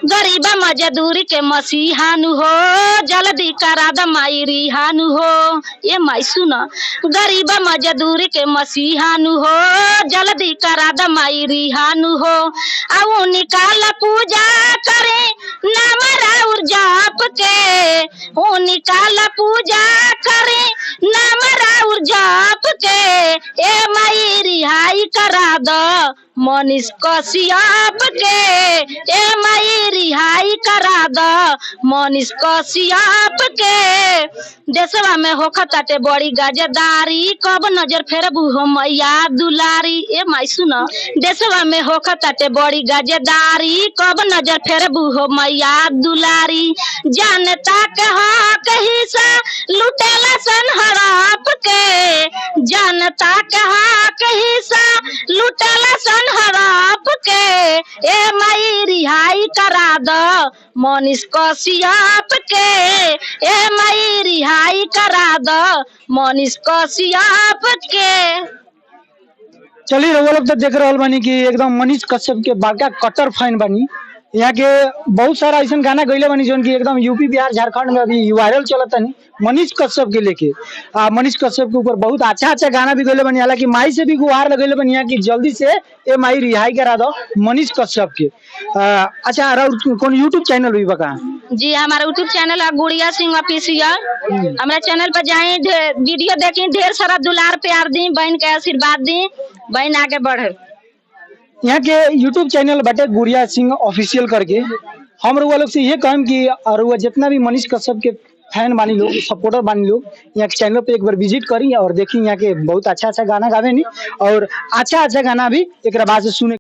गरीब मजदूर के मसीहानु हो, जल्दी करा द माई रिहानु हो। ये माई सुना, गरीब मजदूर के मसीहानु हो, जल्दी करा द माई रिहानु हो। आओ निकाल पूजा करे नाम राउर जाप के, ओ निकाल पूजा करे नाम राउर जाप के। ए माई रिहाई करा द मनीष कश्यप के, ए माई रिहाई करा द मनीष कश्यप के। देशवा में होखताटे बड़ी गजदारी, कब नजर फेरबू हो मैया दुलारी। ए माई सुना, देशवा में होखताटे बड़ी गजदारी, कब नजर फेरबू हो मैया दुलारी। जनता के हक हिस्सा लुटेला सन हड़प के, जनता के हक हिस्सा लुटेला सन हड़प के। ए माई रिहाई करा द मनीष कश्यप के, ए माई रिहाई करा द मनीष कश्यप के। चलिए रउआ लोग तो देख रहल बानी कि एकदम मनीष कश्यप के बड़का कट्टर फैन बानी। यहाँ के बहुत सारा ऐसा गाना गईले बानी जोन की एकदम यूपी बिहार झारखंड में अभी वायरल चलता नहीं मनीष कश्यप के लेके। मनीष कश्यप के ऊपर बहुत अच्छा अच्छा गाना भी गईले बानी। हालांकि माई से भी गुहार लगेले बानी यहाँ की जल्दी से ए माई रिहाई करा दो मनीष कश्यप के। अच्छा कौन यूट्यूब चैनल भी बका? जी हमारा यूट्यूब चैनल है गुड़िया सिंह ऑफिशियल। हमारे चैनल पर जाए, वीडियो देखें, ढेर सारा दुलार प्यार दी, बहन के आशीर्वाद दी, बहन आगे बढ़े। यहाँ के यूट्यूब चैनल बटे गुड़िया सिंह ऑफिशियल करके। हम लोग से ये कहम कि और जितना भी मनीष कश्यप के फैन बानी लोग, सपोर्टर बानी लोग, यहाँ के चैनल पे एक बार विजिट करी और देखी। यहाँ के बहुत अच्छा अच्छा गाना गावे नहीं और अच्छा अच्छा गाना भी एक बाद से सुने।